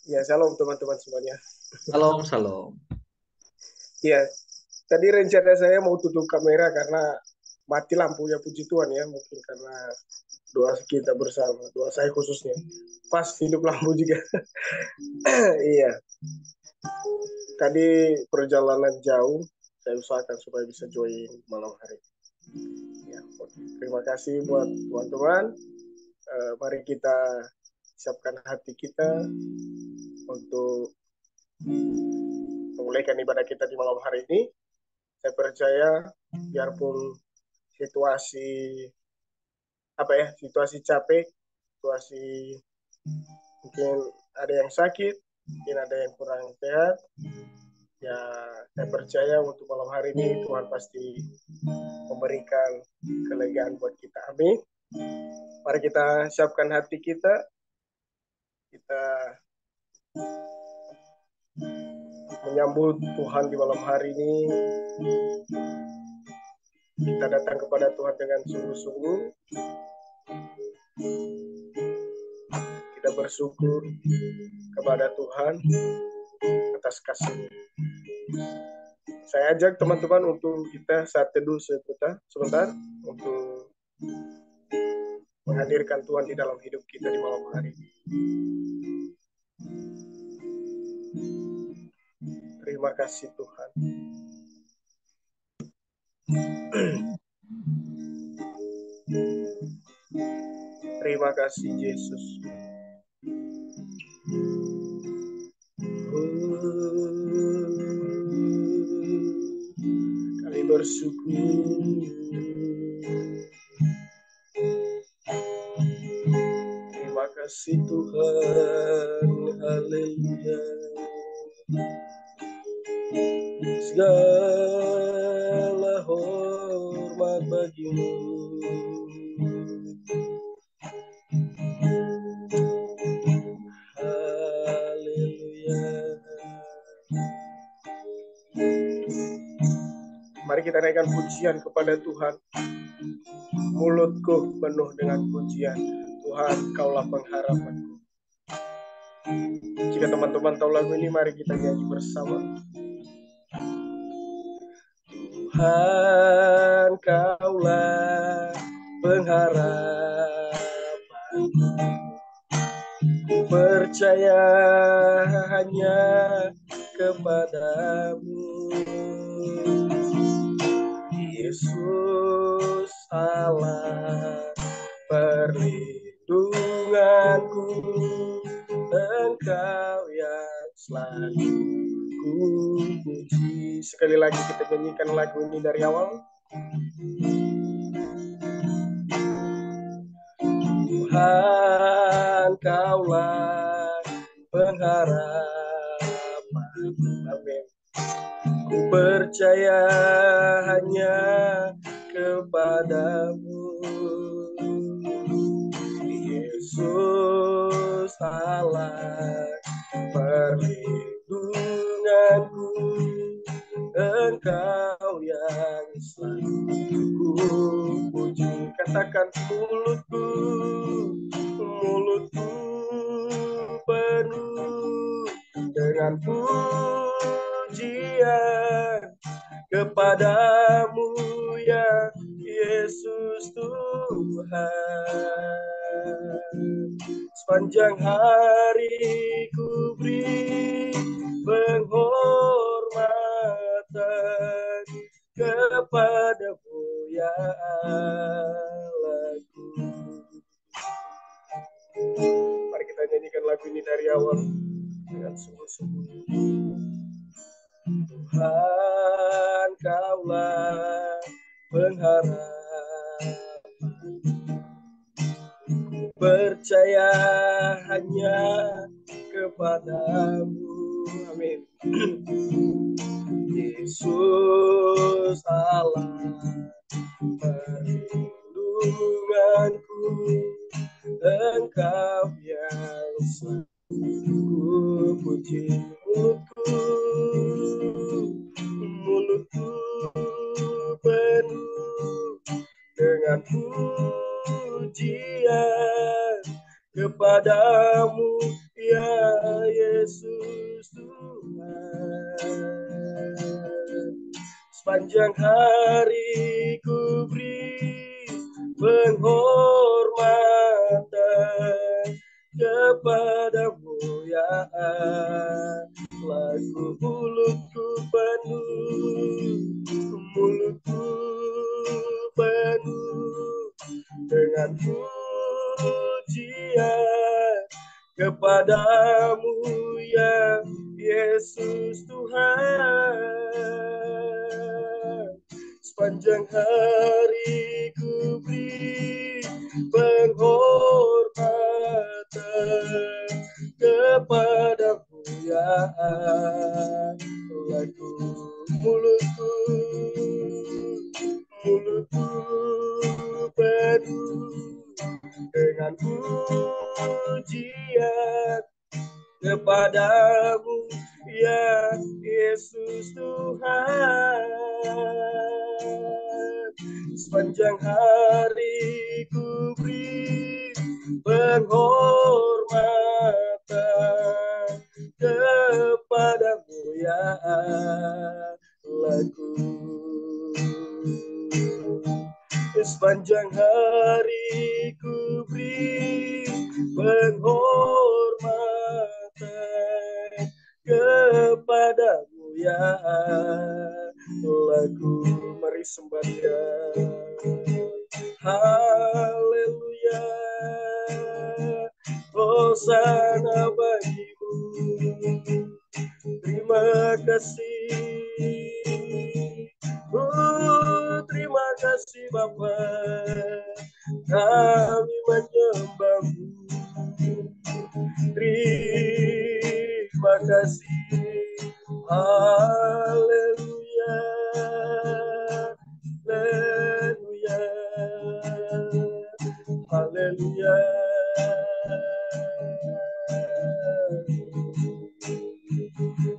Ya, shalom teman-teman semuanya. Salam, salam. Ya, tadi rencana saya mau tutup kamera karena mati lampunya, puji Tuhan ya. Mungkin karena doa kita bersama, doa saya khususnya. Pas hidup lampu juga. Iya, tadi perjalanan jauh, saya usahakan supaya bisa join malam hari. Ya, terima kasih buat teman-teman. Mari kita siapkan hati kita untuk memulaikan ibadah kita di malam hari ini. Saya percaya biarpun situasi capek, situasi mungkin ada yang sakit, mungkin ada yang kurang sehat, ya saya percaya untuk malam hari ini Tuhan pasti memberikan kelegaan buat kita. Amin. Mari kita siapkan hati kita menyambut Tuhan di malam hari ini. Kita datang kepada Tuhan dengan sungguh-sungguh. Kita bersyukur kepada Tuhan atas kasih-Nya. Saya ajak teman-teman untuk kita saat teduh sebentar untuk menghadirkan Tuhan di dalam hidup kita di malam hari ini. Terima kasih Tuhan. Terima kasih Yesus. Kami bersyukur. Terima kasih Tuhan. Haleluya. Segala hormat bagimu. Mari kita naikkan pujian kepada Tuhan. Mulutku penuh dengan pujian. Tuhan, Kaulah pengharapanku. Jika teman-teman tahu lagu ini, mari kita nyanyi bersama. Tuhan, Kaulah pengharapanku. Ku percaya hanya kepadamu. Yesus Allah perlindunganku, Engkau yang selalu ku puji. Sekali lagi kita nyanyikan lagu ini dari awal. Tuhan, Kaulah pengharapanku. Amin. Ku percaya hanya kepadamu. Yesus Allah perlindunganku, Engkau yang selalu ku puji. Katakan mulutku penuh dengan pujian kepadamu ya Yesus Tuhan. Sepanjang hari ku beri penghormatan kepadamu ya Allahku. Mari kita nyanyikan lagu ini dari awal dengan sungguh-sungguh. Tuhan, Kaulah pengharapanku. Ku percaya hanya kepadamu. Amin. Yesus Allah perlindunganku, Engkau yang selalu ku puji. Mulutku penuh dengan pujian kepadamu ya Yesus Tuhan. Sepanjang hari ku beri penghormatan kepadamu ya Allah. Mulutku penuh dengan pujian kepadamu ya Yesus Tuhan. Sepanjang hari ku beri penghormatan kepadamu ya Allahku. Mulutku penuh dengan pujian kepadamu ya Yesus Tuhan. Sepanjang hari ku beri penghormatan kepadamu ya Allahku. Sepanjang hari ku beri penghormatan kepadamu ya Allahku. Mari sembah Dia. Haleluya. Hosana bagimu. Terima kasih. Terima kasih Bapa, kami menyembahmu. Terima kasih. Haleluya. Haleluya. Haleluya.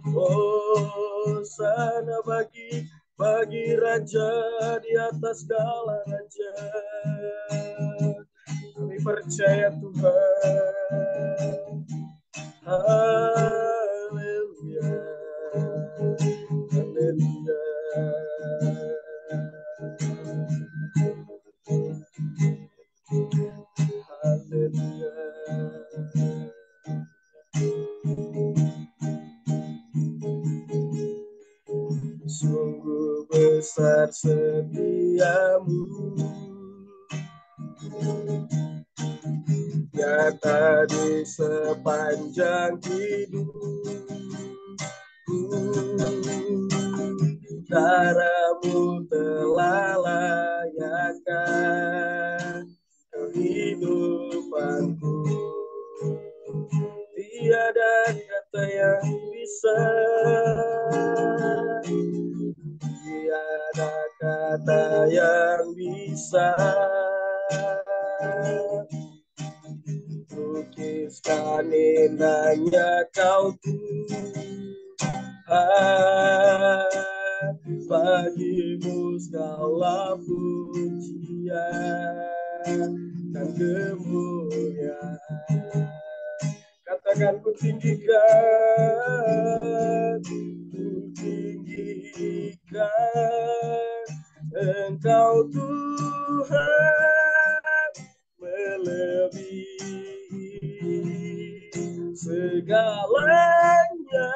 Hosana bagi raja di atas segala raja. Kami percaya Tuhan. Haleluya. Haleluya. Haleluya. Sungguh besar setiamu, nyata di sepanjang hidupku. Darahmu telah layakkan kehidupanku. Tiada kata yang bisa, tiada kata yang bisa lukiskan indahnya Kau Tuhan. Bagimu segala pujian dan kemuliaan. Katakan ku tinggikan Engkau Tuhan, melebihi segalanya,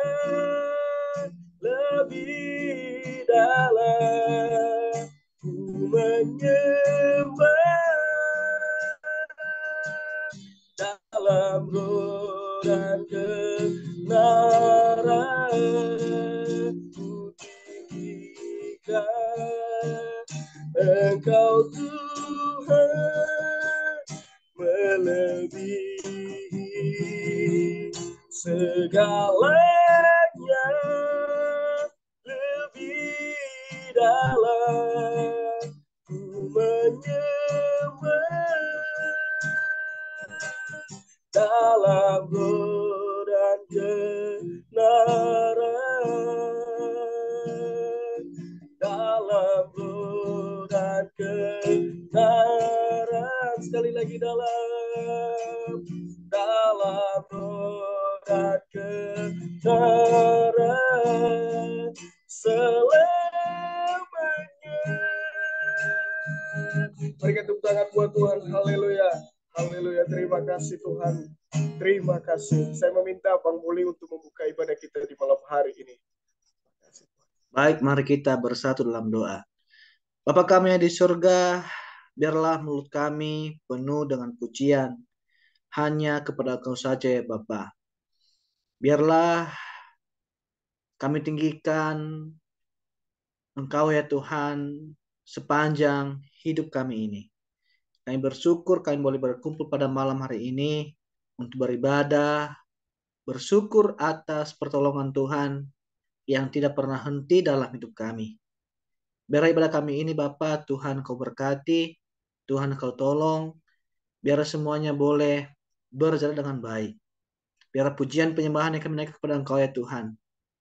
lebih dalam ku menyembah dalam roh dan kebenaran. Ku tinggikan Engkau Tuhan, melebihi segalanya, lebih dalam ku menyembah dalam roh dan kebenaran, dalam roh dan kebenaran. Sekali lagi dalam roh dan kebenaran. sementara selamanya. Berikan tepuk tangan buat Tuhan. Haleluya. Haleluya. Terima kasih Tuhan. Terima kasih. Saya meminta Bang Muli untuk membuka ibadah kita di malam hari ini. Baik, mari kita bersatu dalam doa. Bapa kami yang di surga, biarlah mulut kami penuh dengan pujian hanya kepada Engkau saja ya Bapa. Biarlah kami tinggikan Engkau ya Tuhan sepanjang hidup kami ini. Kami bersyukur kami boleh berkumpul pada malam hari ini untuk beribadah, bersyukur atas pertolongan Tuhan yang tidak pernah henti dalam hidup kami. Biar ibadah kami ini Bapa, Tuhan Kau berkati, Tuhan Kau tolong, biar semuanya boleh berjalan dengan baik. Biar pujian penyembahan yang kami naikkan kepada Engkau ya Tuhan,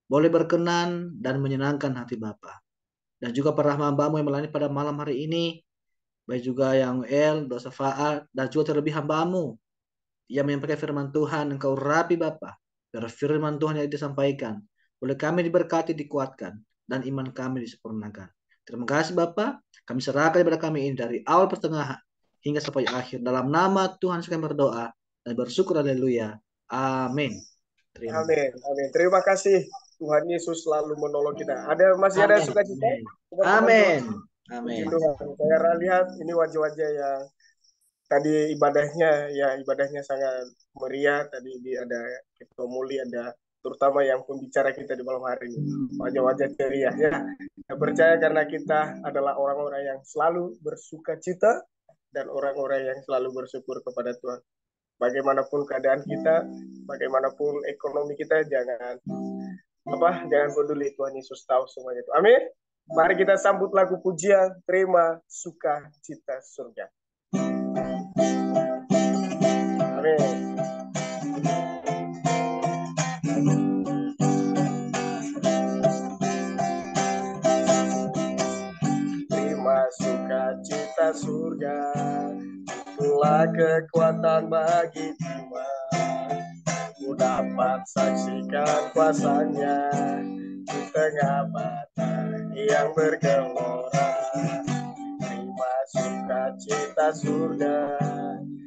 boleh berkenan dan menyenangkan hati Bapa. Dan juga para hamba-Mu yang melayani pada malam hari ini, baik juga yang dosa Faat, dan juga terlebih hamba-Mu yang menyampaikan firman Tuhan, Engkau rapi Bapa. Biar firman Tuhan yang disampaikan, boleh kami diberkati, dikuatkan, dan iman kami disempurnakan. Terima kasih Bapa, kami serahkan kepada kami ini dari awal pertengahan hingga sampai akhir. Dalam nama Tuhan kami berdoa dan bersyukur, haleluya. Amin. Amin. Amin. Terima kasih. Tuhan Yesus selalu menolong kita. Masih ada sukacita? Amin. Puji Tuhan. Saya lihat ini wajah-wajah yang tadi ibadahnya sangat meriah. Tadi ada Ketua Muli, ada terutama yang pembicara kita di malam hari ini. Wajah-wajah ceria ya. Saya percaya karena kita adalah orang-orang yang selalu bersukacita dan orang-orang yang selalu bersyukur kepada Tuhan. Bagaimanapun keadaan kita, bagaimanapun ekonomi kita, jangan peduli, Tuhan Yesus tahu semuanya itu. Amin. Mari kita sambut lagu pujian Terima Sukacita Surga. Amin. Terima sukacita surga, itulah kekuatan bagi jiwa. Ku dapat saksikan kuasanya di tengah badai yang bergelora. Terima sukacita surga,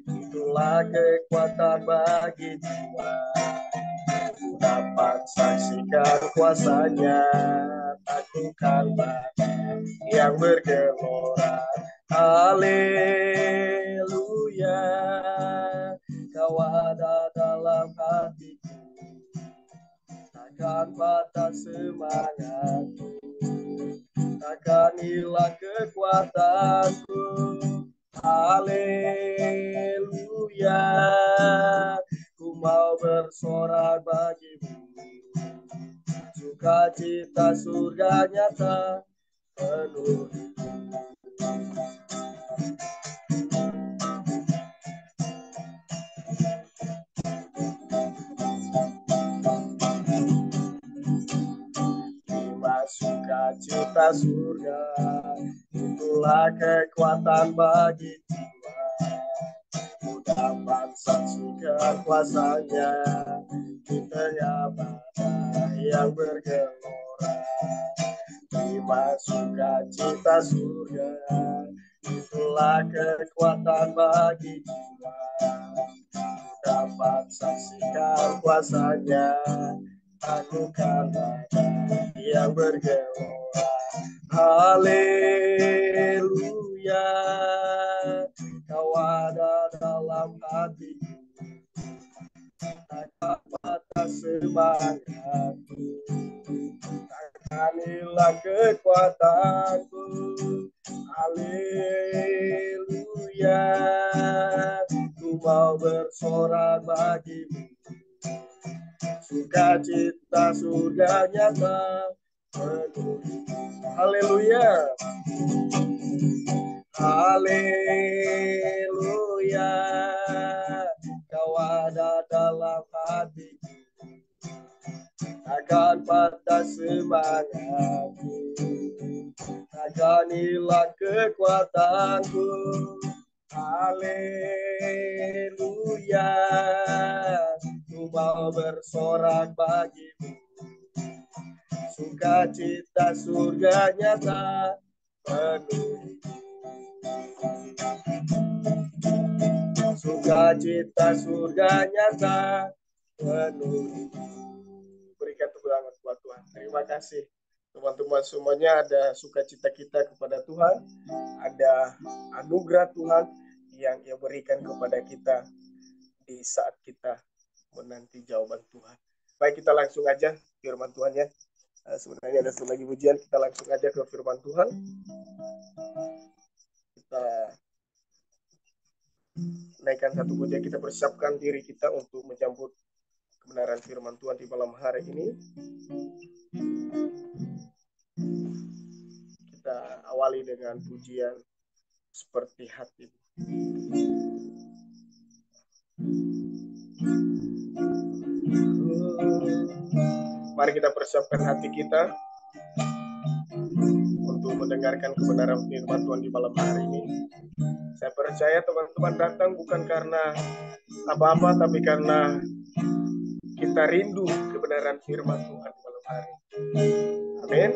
itulah kekuatan bagi jiwa. Ku dapat saksikan kuasanya, takutkan badai yang bergelora. Haleluya, Kau ada dalam hatiku, takkan patah semangatku, takkan hilang kekuatanku. Haleluya, ku mau bersorak bagimu, sukacita surga nyata penuh. Sukacita surga, itulah kekuatan bagi jiwa. Ku dapat saksikan kuasanya di tengah badai yang bergelora. Terima sukacita surga, itulah kekuatan bagi jiwa. Ku dapat saksikan kuasanya, takutkan badai yang bergelora. Haleluya, Kau ada dalam hatiku, takkan patah semangatku, takkan hilang kekuatanku. Haleluya, ku mau bersorak bagimu, sukacita surga nyata penuh. Haleluya, haleluya, Kau ada dalam hatiku, takkan patah semangatku, takkan hilang kekuatanku. Haleluya, ku mau bersorak bagimu, sukacita surga nyata penuh. Sukacita surga nyata penuh. Berikan tepuk tangan buat Tuhan. Terima kasih teman-teman semuanya. Ada sukacita kita kepada Tuhan, ada anugerah Tuhan yang Ia berikan kepada kita di saat kita menanti jawaban Tuhan. Baik, kita langsung aja firman Tuhan ya. Sebenarnya ada satu lagi pujian, kita langsung aja ke firman Tuhan. Kita naikkan satu pujian, kita persiapkan diri kita untuk menyambut kebenaran firman Tuhan di malam hari ini. Kita awali dengan pujian Seperti Hatimu. Mari kita persiapkan hati kita untuk mendengarkan kebenaran firman Tuhan di malam hari ini. Saya percaya teman-teman datang bukan karena apa-apa, tapi karena kita rindu kebenaran firman Tuhan di malam hari. Amin.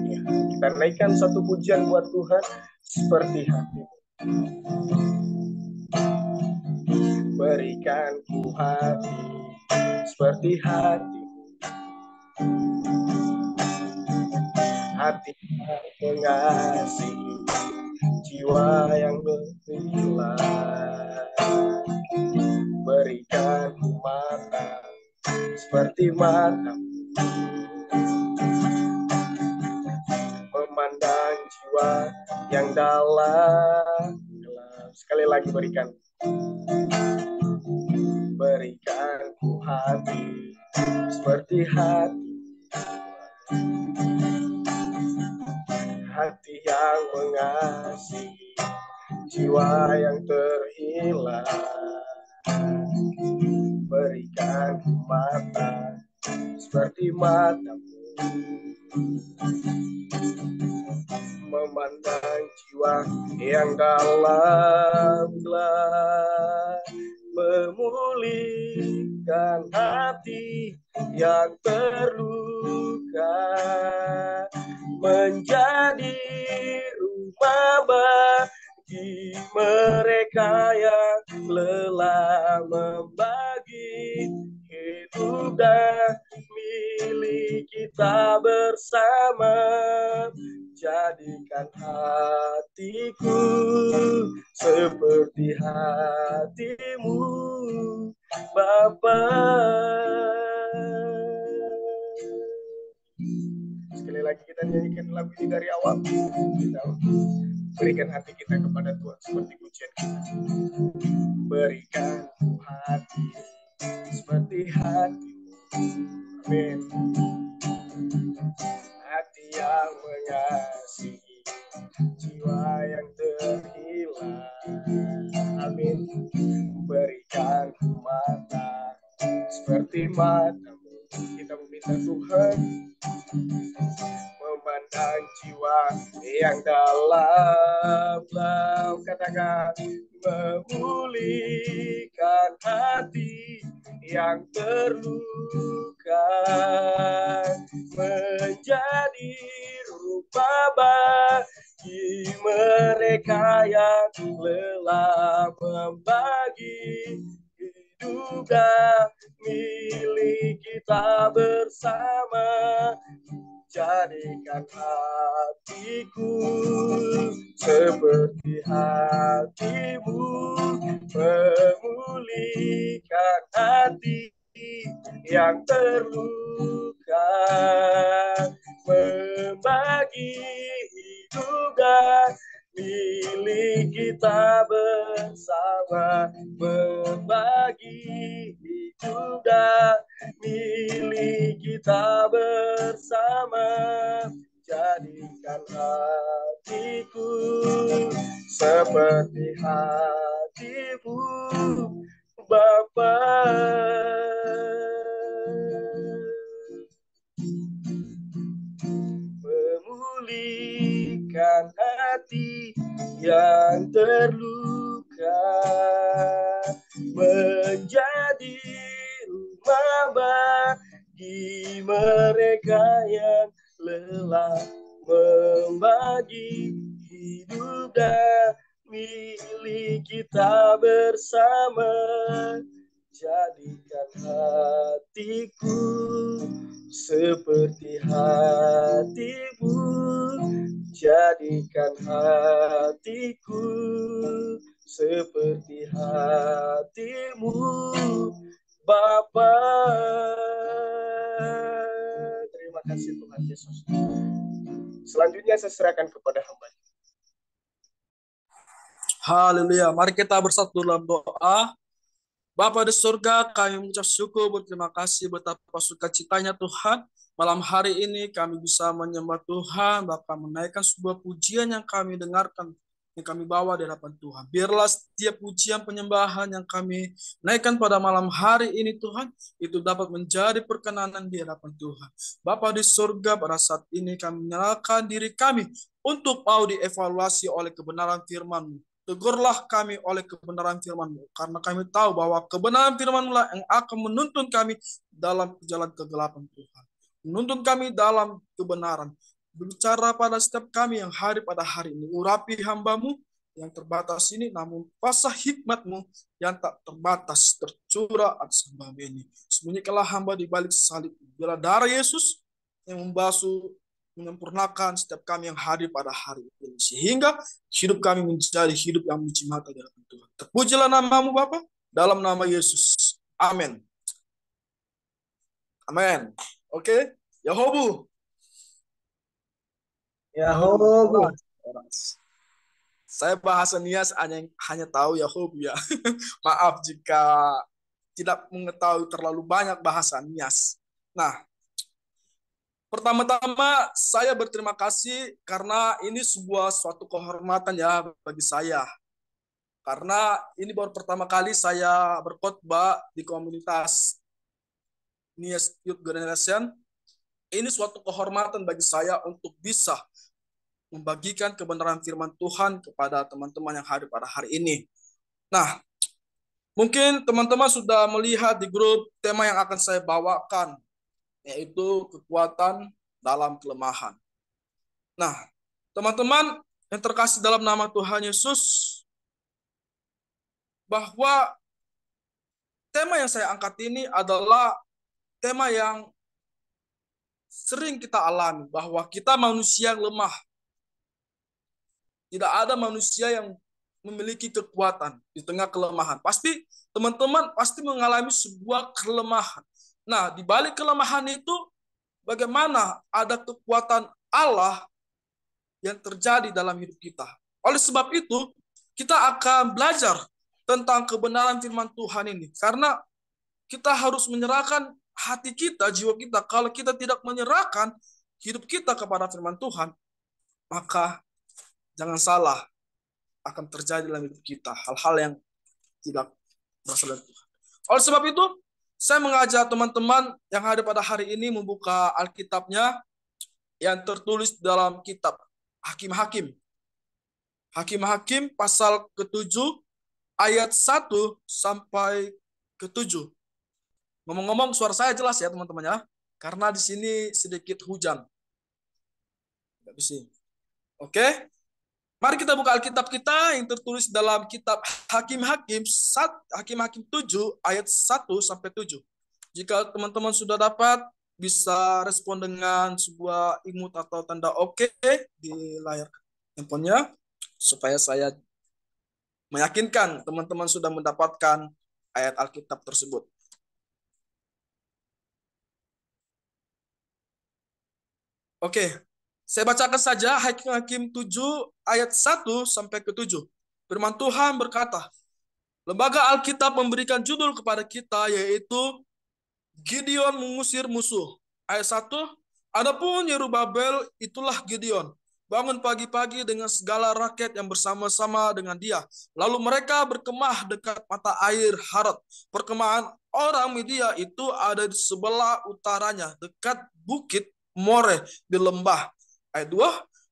Ya, kita naikkan satu pujian buat Tuhan, Seperti Hatimu. Berikan ku hati seperti hatimu, hati yang mengasihi, jiwa yang berilah. Berikan ku mata seperti matamu, memandang jiwa yang dalam gelap. Sekali lagi berikan ku hati seperti hati yang mengasihi, jiwa yang terhilang. Berikan ku mata seperti matamu, memandang jiwa yang dalam gelap. Memulihkan hati yang terluka, menjadi rumah bagi mereka yang lelah, membagi hidup dan milik kita bersama. Jadikan hatiku seperti hatimu, Bapa. Sekali lagi kita nyanyikan lagu ini dari awal. Kita berikan hati kita kepada Tuhan seperti pujian kita. Berikan ku hati seperti hatimu. Amin. Hati yang mengasihi, jiwa yang terhilang. Amin. Berikan ku mata seperti matamu. Kita meminta Tuhan memandang jiwa yang dalam. Katakan, memulihkan hati yang terluka, menjadi rupa bagi mereka yang lelah, membagi hidup dan milik kita bersama. Jadikan hatiku seperti hatimu, memulihkan hati yang terluka, membagi hidup dan milik kita bersama, membagi hidup dan milik kita bersama. Jadikan hatiku seperti hatimu, Bapa. Memulihkan hati yang terluka, menjadi rumah bagi mereka yang lelah membagi hidup demi kita bersama. Jadikan hatiku seperti hatimu, jadikan hatiku seperti hatimu, Bapa. Terima kasih Tuhan Yesus. Selanjutnya saya serahkan kepada hamba. Haleluya. Mari kita bersatu dalam doa. Bapa di surga, kami mengucap syukur, berterima kasih betapa sukacitanya Tuhan. Malam hari ini kami bisa menyembah Tuhan, bahkan menaikkan sebuah pujian yang kami dengarkan, yang kami bawa di hadapan Tuhan. Biarlah setiap pujian penyembahan yang kami naikkan pada malam hari ini Tuhan, itu dapat menjadi perkenanan di hadapan Tuhan. Bapa di surga, pada saat ini kami menyerahkan diri kami untuk mau dievaluasi oleh kebenaran firman-Mu. Tegurlah kami oleh kebenaran firman-Mu, karena kami tahu bahwa kebenaran firman-Mu lah yang akan menuntun kami dalam jalan kegelapan Tuhan. Menuntun kami dalam kebenaran. Berbicara pada setiap kami yang hadir pada hari ini. Urapi hamba-Mu yang terbatas ini, namun kuasa hikmat-Mu yang tak terbatas tercurah atas hamba ini. Sembunyikanlah hamba di balik salib. Bila darah Yesus yang membasuh, menyempurnakan setiap kami yang hadir pada hari ini, sehingga hidup kami menjadi hidup yang mencuci mata di hadapan Tuhan. Terpujilah nama-Mu Bapa, dalam nama Yesus. Amin. Amin. Oke, Yahobu. Yahobu. Saya bahasa Nias hanya tahu Yahobu ya. Maaf jika tidak mengetahui terlalu banyak bahasa Nias. Nah, pertama-tama saya berterima kasih karena ini sebuah suatu kehormatan ya bagi saya. Karena ini baru pertama kali saya berkhotbah di komunitas Nias Youth Generation. Ini suatu kehormatan bagi saya untuk bisa membagikan kebenaran firman Tuhan kepada teman-teman yang hadir pada hari ini. Nah, mungkin teman-teman sudah melihat di grup tema yang akan saya bawakan, yaitu kekuatan dalam kelemahan. Nah, teman-teman yang terkasih dalam nama Tuhan Yesus, bahwa tema yang saya angkat ini adalah tema yang sering kita alami, bahwa kita manusia yang lemah. Tidak ada manusia yang memiliki kekuatan di tengah kelemahan. Pasti teman-teman pasti mengalami sebuah kelemahan. Nah, di balik kelemahan itu, bagaimana ada kekuatan Allah yang terjadi dalam hidup kita. Oleh sebab itu, kita akan belajar tentang kebenaran firman Tuhan ini. Karena kita harus menyerahkan hati kita, jiwa kita. Kalau kita tidak menyerahkan hidup kita kepada firman Tuhan, maka jangan salah, akan terjadi dalam hidup kita hal-hal yang tidak berasal dari Tuhan. Oleh sebab itu, saya mengajak teman-teman yang ada pada hari ini membuka Alkitabnya yang tertulis dalam kitab Hakim-Hakim. Hakim-Hakim pasal ke-7 ayat 1 sampai ke-7. Ngomong-ngomong suara saya jelas ya teman-teman ya, karena di sini sedikit hujan. Oke. Mari kita buka Alkitab kita yang tertulis dalam kitab Hakim-Hakim 7 ayat 1 sampai 7. Jika teman-teman sudah dapat, bisa respon dengan sebuah imut atau tanda oke di layar handphonenya, supaya saya meyakinkan teman-teman sudah mendapatkan ayat Alkitab tersebut. Oke, saya bacakan saja Hakim-Hakim 7 ayat 1 sampai ke-7. Firman Tuhan berkata, Lembaga Alkitab memberikan judul kepada kita, yaitu Gideon mengusir musuh. Ayat 1, Adapun Yerubabel, itulah Gideon, bangun pagi-pagi dengan segala rakyat yang bersama-sama dengan dia. Lalu mereka berkemah dekat mata air Harod. Perkemahan orang Media itu ada di sebelah utaranya, dekat bukit More di lembah. Ayat 2,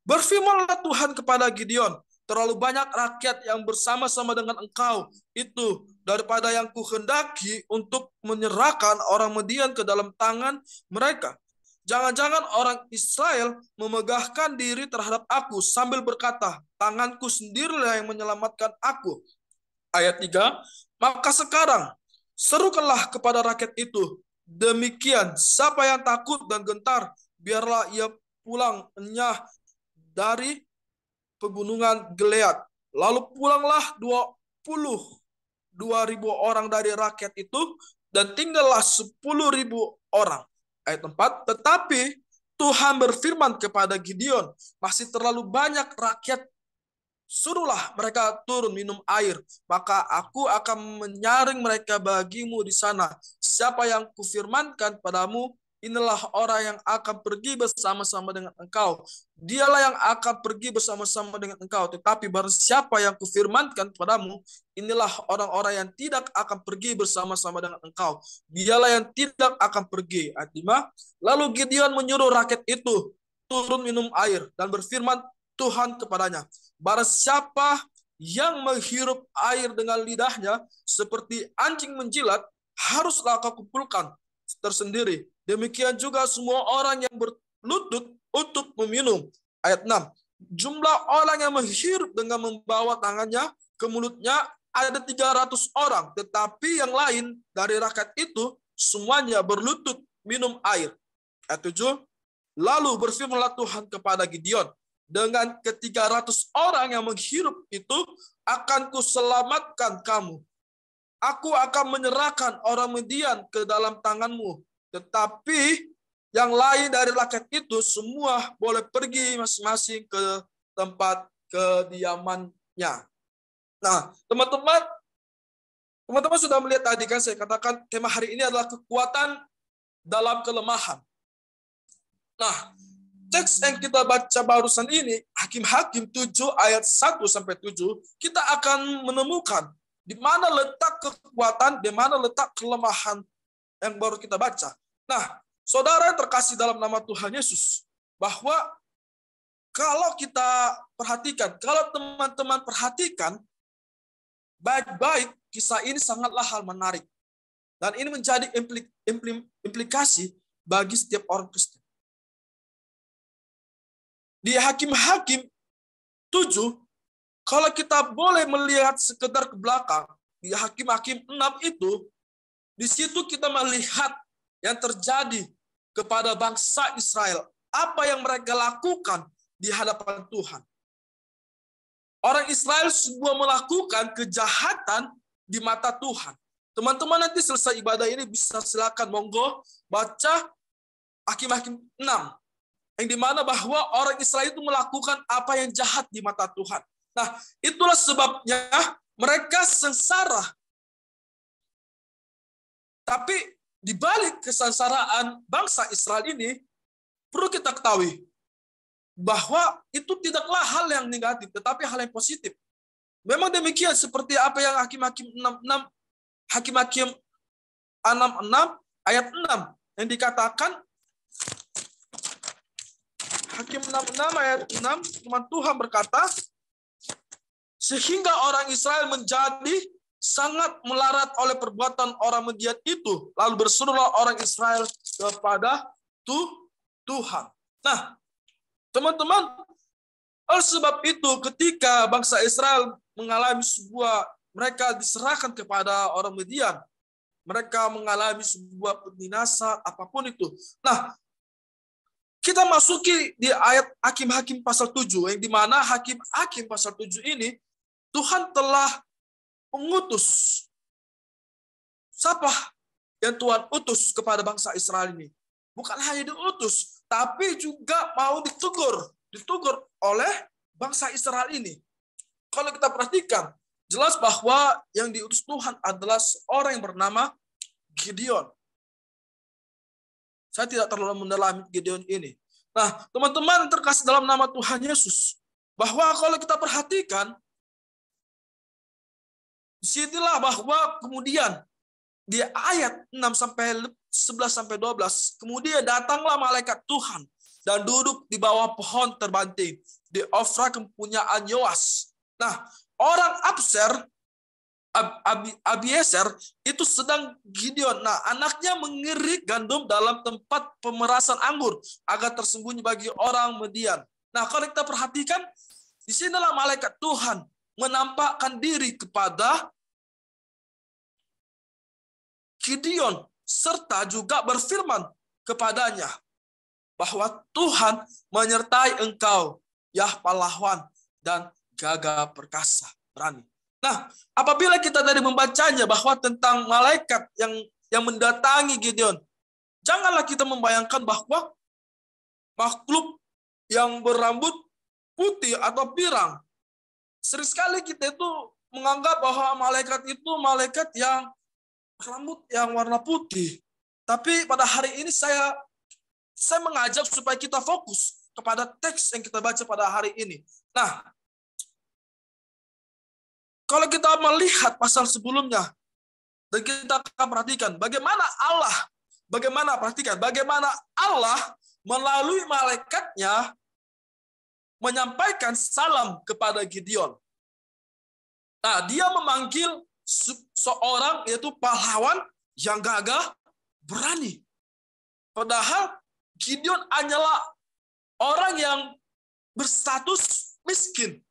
Berfirmanlah Tuhan kepada Gideon, terlalu banyak rakyat yang bersama-sama dengan engkau itu daripada yang kuhendaki untuk menyerahkan orang Midian ke dalam tangan mereka. Jangan-jangan orang Israel memegahkan diri terhadap aku sambil berkata, tanganku sendirilah yang menyelamatkan aku. Ayat 3, maka sekarang serukanlah kepada rakyat itu, demikian siapa yang takut dan gentar, biarlah ia pulang enyah dari pegunungan Gilead. Lalu pulanglah 22.000 orang dari rakyat itu, dan tinggallah 10.000 orang. Ayat 4, tetapi Tuhan berfirman kepada Gideon, masih terlalu banyak rakyat, suruhlah mereka turun minum air, maka aku akan menyaring mereka bagimu di sana. Siapa yang kufirmankan padamu, inilah orang yang akan pergi bersama-sama dengan engkau. Dialah yang akan pergi bersama-sama dengan engkau. Tetapi barang siapa yang kufirmankan padamu, inilah orang-orang yang tidak akan pergi bersama-sama dengan engkau. Dialah yang tidak akan pergi. Ayat 5, lalu Gideon menyuruh rakyat itu turun minum air, dan berfirman Tuhan kepadanya, barang siapa yang menghirup air dengan lidahnya seperti anjing menjilat, haruslah kau kumpulkan tersendiri. Demikian juga semua orang yang berlutut untuk meminum. Ayat 6, jumlah orang yang menghirup dengan membawa tangannya ke mulutnya ada 300 orang, tetapi yang lain dari rakyat itu semuanya berlutut minum air. Ayat 7, lalu berfirmanlah Tuhan kepada Gideon, dengan ke-300 orang yang menghirup itu akan kuselamatkan kamu. Aku akan menyerahkan orang Midian ke dalam tanganmu. Tetapi yang lain dari rakyat itu semua boleh pergi masing-masing ke tempat kediamannya. Nah, teman-teman sudah melihat tadi kan saya katakan tema hari ini adalah kekuatan dalam kelemahan. Nah, teks yang kita baca barusan ini, Hakim-Hakim 7 ayat 1 sampai 7, kita akan menemukan di mana letak kekuatan, di mana letak kelemahan yang baru kita baca. Nah, saudara yang terkasih dalam nama Tuhan Yesus, bahwa kalau kita perhatikan, kalau teman-teman perhatikan baik-baik, kisah ini sangatlah hal menarik. Dan ini menjadi implikasi bagi setiap orang Kristen. Di Hakim-Hakim 7, kalau kita boleh melihat sekedar ke belakang, di Hakim-Hakim 6 itu, di situ kita melihat yang terjadi kepada bangsa Israel. Apa yang mereka lakukan di hadapan Tuhan. Orang Israel semua melakukan kejahatan di mata Tuhan. Teman-teman nanti selesai ibadah ini bisa silakan monggo baca Hakim-Hakim 6. Yang dimana bahwa orang Israel itu melakukan apa yang jahat di mata Tuhan. Nah, itulah sebabnya mereka sengsara. Tapi di balik kesengsaraan bangsa Israel ini, perlu kita ketahui bahwa itu tidaklah hal yang negatif, tetapi hal yang positif. Memang demikian seperti apa yang Hakim-Hakim 6, Hakim-Hakim 6 ayat 6 yang dikatakan, Hakim 6 ayat 6, firman Tuhan berkata, sehingga orang Israel menjadi sangat melarat oleh perbuatan orang Midian itu. Lalu berserulah orang Israel kepada Tuhan. Nah, teman-teman, oleh sebab itu ketika bangsa Israel mengalami mereka diserahkan kepada orang Midian, mereka mengalami sebuah binasa apapun itu. Nah, kita masuki di ayat Hakim-Hakim pasal 7, yang dimana Hakim-Hakim pasal 7 ini, Tuhan telah mengutus. Siapa yang Tuhan utus kepada bangsa Israel ini? Bukan hanya diutus, tapi juga mau ditegur oleh bangsa Israel ini. Kalau kita perhatikan, jelas bahwa yang diutus Tuhan adalah seorang yang bernama Gideon. Saya tidak terlalu mendalami Gideon ini. Nah, teman-teman terkasih dalam nama Tuhan Yesus, bahwa kalau kita perhatikan, disinilah bahwa kemudian di ayat 11-12, kemudian datanglah malaikat Tuhan dan duduk di bawah pohon terbanting di Ofra kepunyaan Yoas. Nah, orang Abiezer itu sedang Gideon. Nah, anaknya mengirik gandum dalam tempat pemerasan anggur agar tersembunyi bagi orang Midian. Nah, kalau kita perhatikan, di sinilah malaikat Tuhan menampakkan diri kepada Gideon serta juga berfirman kepadanya bahwa Tuhan menyertai engkau, ya pahlawan dan gagah perkasa, berani. Nah, apabila kita tadi membacanya bahwa tentang malaikat yang mendatangi Gideon, janganlah kita membayangkan bahwa makhluk yang berambut putih atau pirang. Sering sekali kita itu menganggap bahwa malaikat itu malaikat yang rambut yang warna putih. Tapi pada hari ini saya mengajak supaya kita fokus kepada teks yang kita baca pada hari ini. Nah, kalau kita melihat pasal sebelumnya, dan kita akan perhatikan bagaimana Allah melalui malaikatnya menyampaikan salam kepada Gideon. Nah, dia memanggil seorang yaitu pahlawan yang gagah berani. Padahal Gideon hanyalah orang yang berstatus miskin.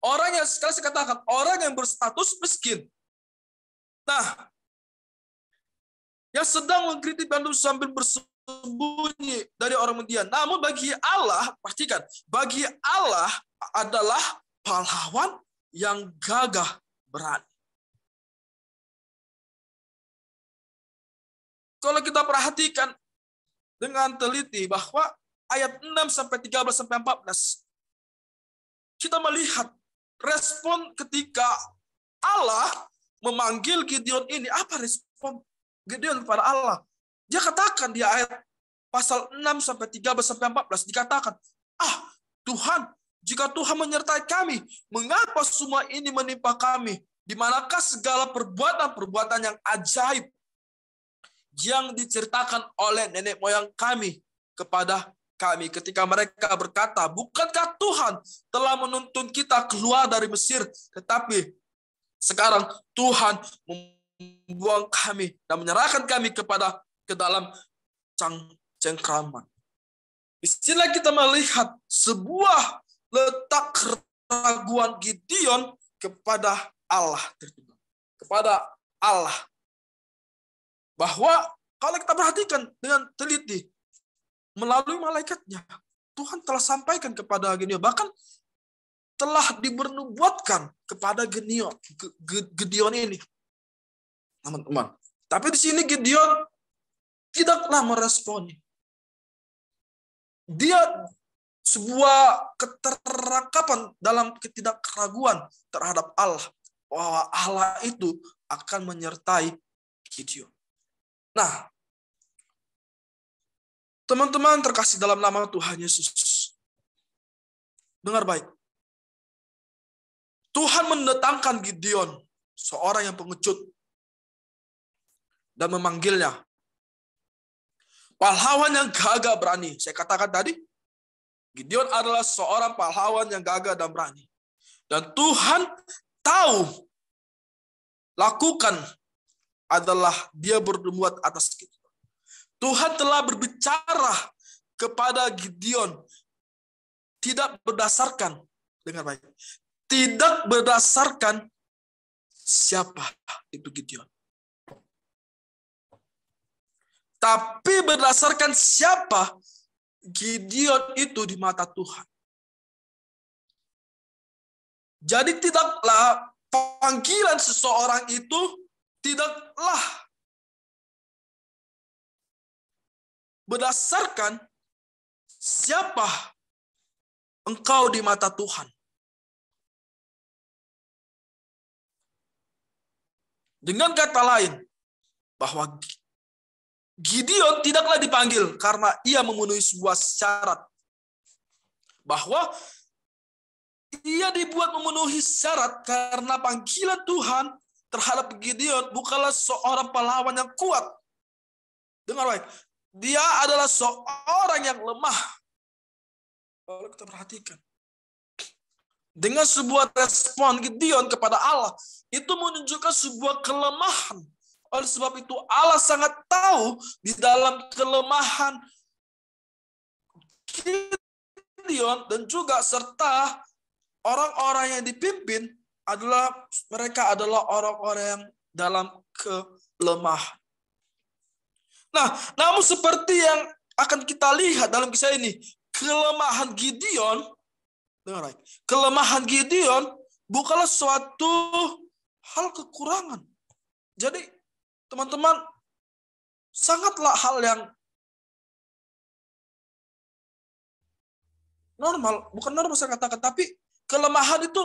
Orang yang sekali saya katakan, orang yang berstatus miskin. Nah, yang sedang mengkritik gandum sambil bersembunyi dari orang Midian. Namun bagi Allah, pastikan, bagi Allah adalah pahlawan yang gagah berani. Kalau kita perhatikan dengan teliti bahwa ayat 6 sampai 13 sampai 14 kita melihat respon ketika Allah memanggil Gideon ini. Apa respon Gideon kepada Allah? Dia katakan di ayat pasal 6 sampai 13 sampai 14 dikatakan, Tuhan, jika Tuhan menyertai kami, mengapa semua ini menimpa kami? Di manakah segala perbuatan-perbuatan yang ajaib yang diceritakan oleh nenek moyang kami kepada kami ketika mereka berkata, bukankah Tuhan telah menuntun kita keluar dari Mesir, tetapi sekarang Tuhan membuang kami dan menyerahkan kami ke dalam cengkraman. Di sini kita melihat sebuah letak keraguan Gideon kepada Allah, kepada Allah. Bahwa kalau kita perhatikan dengan teliti, melalui malaikatnya, Tuhan telah sampaikan kepada Gideon, bahkan telah dibernubuatkan kepada Gideon ini, teman-teman. Tapi di sini Gideon tidaklah meresponi. Dia sebuah keterakapan dalam ketidakraguan terhadap Allah, bahwa Allah itu akan menyertai Gideon. Nah, teman-teman terkasih dalam nama Tuhan Yesus, dengar baik. Tuhan mendatangkan Gideon, seorang yang pengecut, dan memanggilnya pahlawan yang gagah berani. Saya katakan tadi, Gideon adalah seorang pahlawan yang gagah dan berani. Dan Tuhan tahu lakukan adalah dia berbuat atas kita. Tuhan telah berbicara kepada Gideon tidak berdasarkan, dengar baik, tidak berdasarkan siapa itu Gideon, tapi berdasarkan siapa Gideon itu di mata Tuhan. Jadi tidaklah panggilan seseorang itu tidaklah berdasarkan siapa engkau di mata Tuhan. Dengan kata lain, bahwa Gideon tidaklah dipanggil karena ia memenuhi sebuah syarat. Bahwa ia dibuat memenuhi syarat karena panggilan Tuhan terhadap Gideon bukanlah seorang pahlawan yang kuat. Dengar baik, dia adalah seorang yang lemah. Kalau kita perhatikan, Dengan sebuah respon Gideon kepada Allah, itu menunjukkan sebuah kelemahan. Oleh sebab itu Allah sangat tahu di dalam kelemahan Gideon dan juga serta orang-orang yang dipimpin mereka adalah orang-orang yang dalam kelemahan. Nah, namun seperti yang akan kita lihat dalam kisah ini, kelemahan Gideon bukanlah suatu hal kekurangan. Jadi, teman-teman, sangatlah hal yang normal, bukan normal saya katakan, tapi kelemahan itu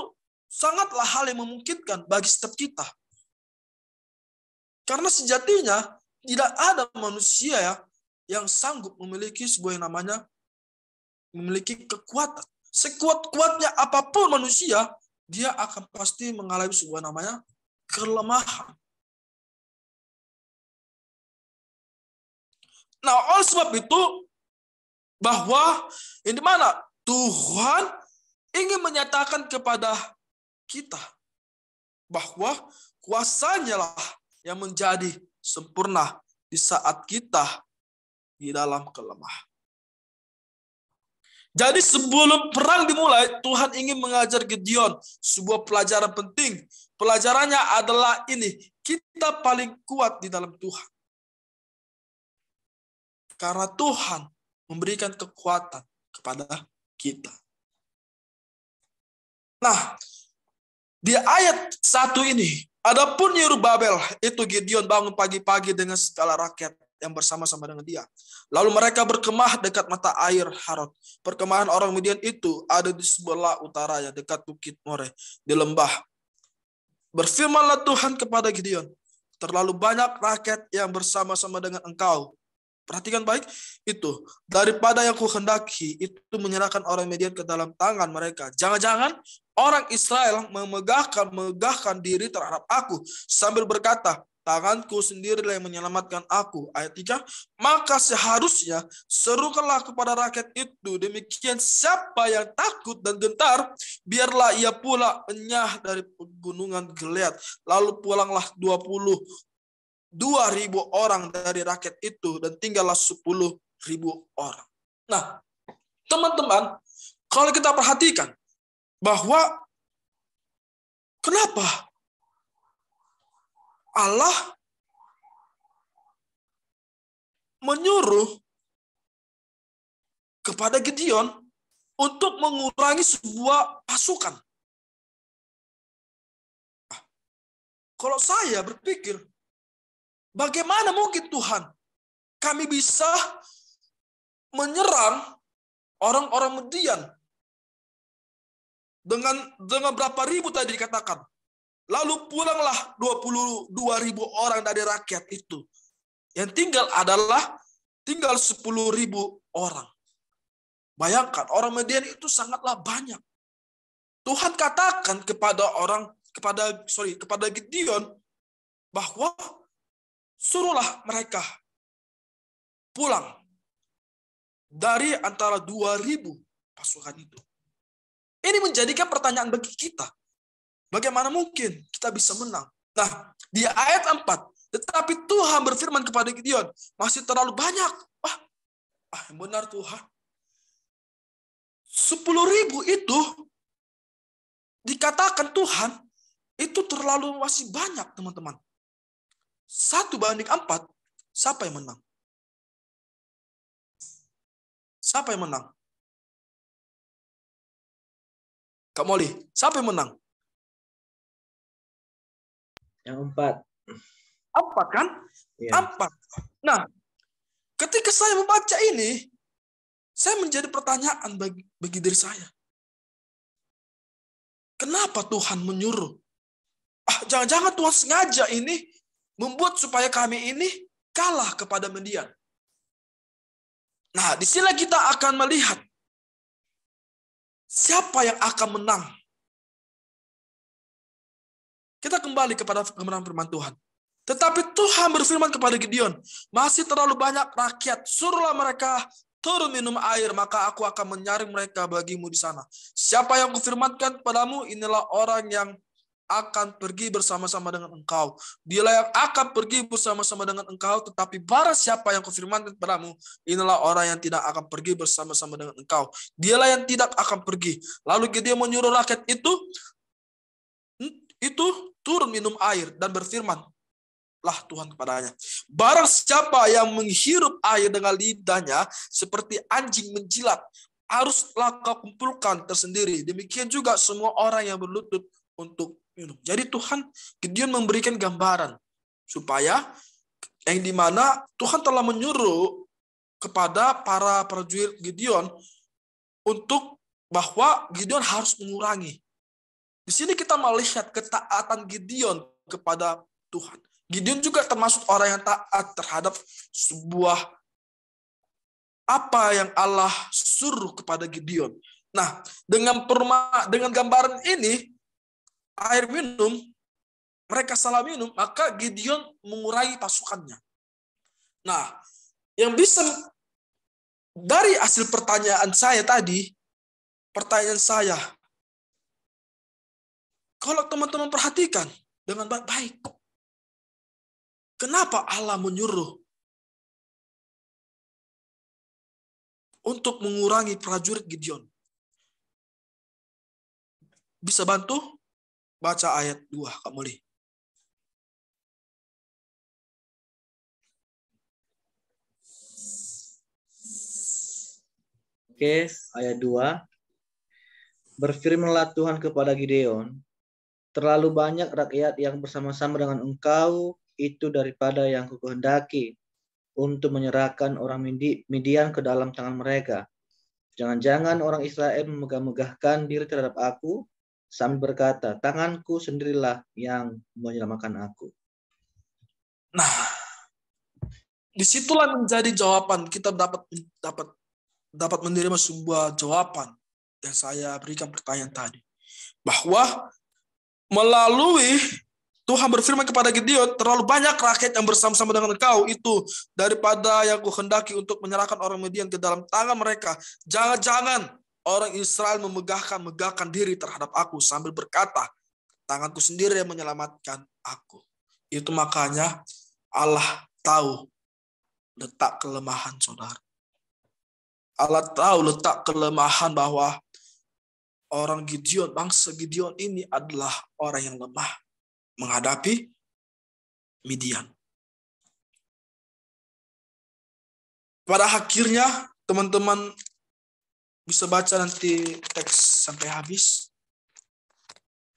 sangatlah hal yang memungkinkan bagi setiap kita. Karena sejatinya tidak ada manusia yang sanggup memiliki sebuah yang namanya memiliki kekuatan. Sekuat-kuatnya apapun manusia, dia akan pasti mengalami sebuah namanya kelemahan. Nah, oleh sebab itu, bahwa yang dimana Tuhan ingin menyatakan kepada kita bahwa kuasanya lah yang menjadi sempurna di saat kita di dalam kelemahan. Jadi sebelum perang dimulai, Tuhan ingin mengajar Gideon sebuah pelajaran penting. Pelajarannya adalah ini, kita paling kuat di dalam Tuhan. Karena Tuhan memberikan kekuatan kepada kita. Nah, di ayat 1 ini, adapun Yerubabel, itu Gideon bangun pagi-pagi dengan segala rakyat yang bersama-sama dengan dia. Lalu mereka berkemah dekat mata air Harod. Perkemahan orang Midian itu ada di sebelah utaranya dekat Bukit More, di lembah. Berfirmanlah Tuhan kepada Gideon, terlalu banyak rakyat yang bersama-sama dengan engkau. Perhatikan baik, itu daripada yang kuhendaki itu menyerahkan orang Midian ke dalam tangan mereka. Jangan-jangan orang Israel memegahkan diri terhadap aku sambil berkata, tanganku sendirilah yang menyelamatkan aku. Ayat 3, maka seharusnya serukanlah kepada rakyat itu, demikian siapa yang takut dan gentar, biarlah ia pula enyah dari pegunungan Gilead. Lalu pulanglah 2.000 orang dari rakyat itu dan tinggallah 10.000 orang. Nah, teman-teman, kalau kita perhatikan bahwa kenapa Allah menyuruh kepada Gideon untuk mengurangi sebuah pasukan. Kalau saya berpikir, bagaimana mungkin Tuhan kami bisa menyerang orang-orang Midian dengan berapa ribu tadi dikatakan. Lalu pulanglah 22.000 orang dari rakyat itu. Yang tinggal 10.000 orang. Bayangkan, orang Midian itu sangatlah banyak. Tuhan katakan kepada Gideon bahwa suruhlah mereka pulang dari antara 2.000 pasukan itu. Ini menjadikan pertanyaan bagi kita. Bagaimana mungkin kita bisa menang? Nah, di ayat 4, tetapi Tuhan berfirman kepada Gideon, masih terlalu banyak. Yang benar Tuhan. 10.000 itu dikatakan Tuhan, itu terlalu masih banyak, teman-teman. 1:4, siapa yang menang? Siapa yang menang? Kak Molly, siapa yang menang? Yang 4. 4 kan? Ya. 4. Nah, ketika saya membaca ini, saya menjadi pertanyaan bagi diri saya. Kenapa Tuhan menyuruh? Jangan-jangan Tuhan sengaja ini membuat supaya kami ini kalah kepada Midian. Nah, di sini kita akan melihat siapa yang akan menang. Kita kembali kepada kebenaran firman Tuhan. Tetapi Tuhan berfirman kepada Gideon, masih terlalu banyak rakyat, suruhlah mereka turun minum air, maka aku akan menyaring mereka bagimu di sana. Siapa yang kufirmankan padamu, inilah orang yang akan pergi bersama-sama dengan engkau. Dialah yang akan pergi bersama-sama dengan engkau, tetapi barang siapa yang kufirmankan padamu, inilah orang yang tidak akan pergi bersama-sama dengan engkau. Dialah yang tidak akan pergi. Lalu Gideon menyuruh rakyat itu turun minum air dan berfirman lah Tuhan kepadanya, barang siapa yang menghirup air dengan lidahnya seperti anjing menjilat, haruslah kau kumpulkan tersendiri. Demikian juga semua orang yang berlutut untuk minum. Jadi Gideon memberikan gambaran supaya yang dimana Tuhan telah menyuruh kepada para prajurit Gideon untuk bahwa Gideon harus mengurangi. Di sini kita melihat ketaatan Gideon kepada Tuhan. Gideon juga termasuk orang yang taat terhadap sebuah apa yang Allah suruh kepada Gideon. Nah, dengan gambaran ini, air minum, mereka salah minum, maka Gideon mengurangi pasukannya. Nah, yang bisa dari hasil pertanyaan saya tadi, kalau teman-teman perhatikan dengan baik-baik, kenapa Allah menyuruh untuk mengurangi prajurit Gideon? Bisa bantu? Baca ayat 2, Kak Moli. Oke, ayat 2. Berfirmanlah Tuhan kepada Gideon, terlalu banyak rakyat yang bersama-sama dengan engkau itu daripada yang kukehendaki untuk menyerahkan orang Midian ke dalam tangan mereka. Jangan-jangan orang Israel memegah-megahkan diri terhadap aku sambil berkata, tanganku sendirilah yang menyelamatkan aku. Nah, disitulah menjadi jawaban. Kita dapat menerima sebuah jawaban yang saya berikan pertanyaan tadi. Bahwa melalui Tuhan berfirman kepada Gideon, terlalu banyak rakyat yang bersama-sama dengan engkau itu daripada yang kuhendaki untuk menyerahkan orang Midian ke dalam tangan mereka. Jangan-jangan orang Israel memegahkan diri terhadap aku sambil berkata, tanganku sendiri yang menyelamatkan aku. Itu makanya Allah tahu letak kelemahan saudara. Allah tahu letak kelemahan bahwa orang Gideon, bangsa Gideon ini adalah orang yang lemah menghadapi Midian. Pada akhirnya, teman-teman bisa baca nanti teks sampai habis.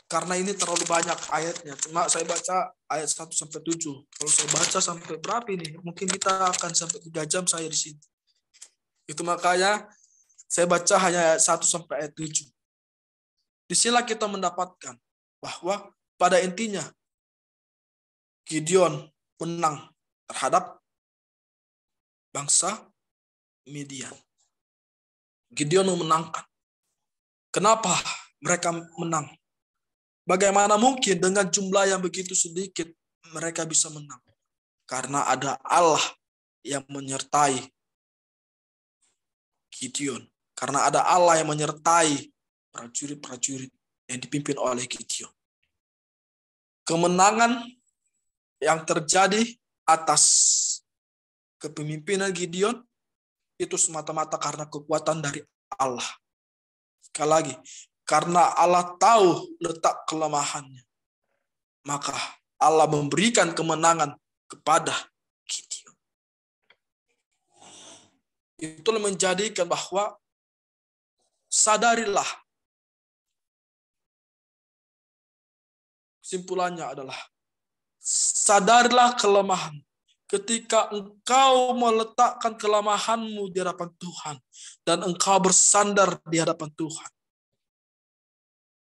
Karena ini terlalu banyak ayatnya. Cuma saya baca ayat 1 sampai 7. Kalau saya baca sampai berapa ini? Mungkin kita akan sampai 3 jam saya di sini. Itu makanya saya baca hanya ayat 1 sampai ayat 7. Di sinilah kita mendapatkan bahwa pada intinya Gideon menang terhadap bangsa Midian. Gideon memenangkan. Kenapa mereka menang? Bagaimana mungkin dengan jumlah yang begitu sedikit mereka bisa menang? Karena ada Allah yang menyertai Gideon. Karena ada Allah yang menyertai prajurit-prajurit yang dipimpin oleh Gideon. Kemenangan yang terjadi atas kepemimpinan Gideon itu semata-mata karena kekuatan dari Allah. Sekali lagi, karena Allah tahu letak kelemahannya, maka Allah memberikan kemenangan kepada Gideon. Itulah menjadikan bahwa sadarilah, kesimpulannya adalah sadarilah kelemahan. Ketika engkau meletakkan kelemahanmu di hadapan Tuhan dan engkau bersandar di hadapan Tuhan,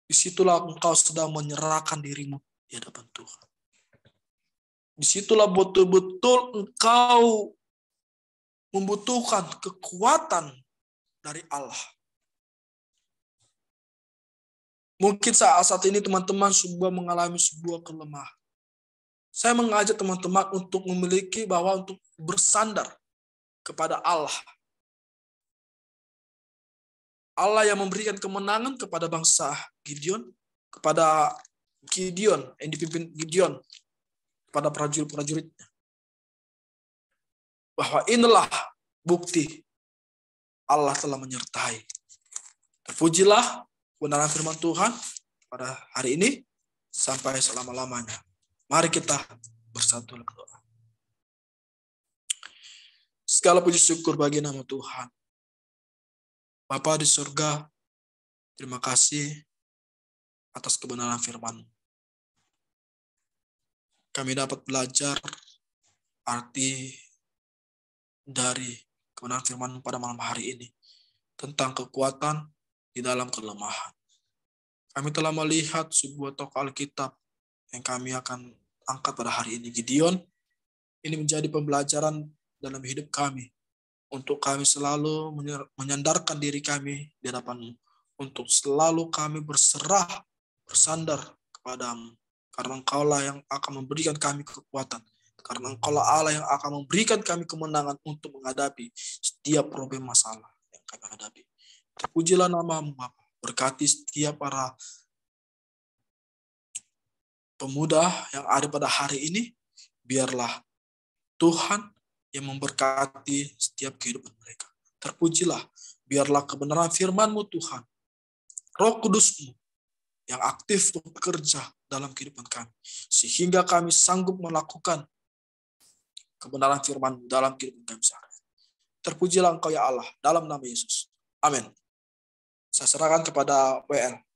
disitulah engkau sedang menyerahkan dirimu di hadapan Tuhan. Disitulah betul-betul engkau membutuhkan kekuatan dari Allah. Mungkin saat ini teman-teman mengalami sebuah kelemahan. Saya mengajak teman-teman untuk memiliki bahwa untuk bersandar kepada Allah. Allah yang memberikan kemenangan kepada bangsa Gideon, kepada Gideon, yang dipimpin Gideon, kepada prajurit-prajuritnya. Bahwa inilah bukti Allah telah menyertai. Terpujilah kebenaran firman Tuhan pada hari ini sampai selama-lamanya. Mari kita bersatu dalam doa. Segala puji syukur bagi nama Tuhan. Bapa di surga, terima kasih atas kebenaran firman. Kami dapat belajar arti dari kebenaran firman pada malam hari ini tentang kekuatan di dalam kelemahan. Kami telah melihat sebuah tokoh Alkitab yang kami akan angkat pada hari ini, Gideon. Ini menjadi pembelajaran dalam hidup kami, untuk kami selalu menyandarkan diri kami di hadapan-Mu, untuk selalu kami berserah, bersandar kepadamu, karena Engkaulah yang akan memberikan kami kekuatan, karena Engkaulah Allah yang akan memberikan kami kemenangan untuk menghadapi setiap problem masalah yang kami hadapi. Terpujilah nama-Mu, Bapa. Berkati setiap para pemuda yang ada pada hari ini, biarlah Tuhan yang memberkati setiap kehidupan mereka. Terpujilah, biarlah kebenaran firman-Mu Tuhan, Roh Kudus-Mu yang aktif bekerja dalam kehidupan kami, sehingga kami sanggup melakukan kebenaran firman dalam kehidupan kami sehari-hari. Terpujilah Engkau ya Allah, dalam nama Yesus. Amin. Saya serahkan kepada WL.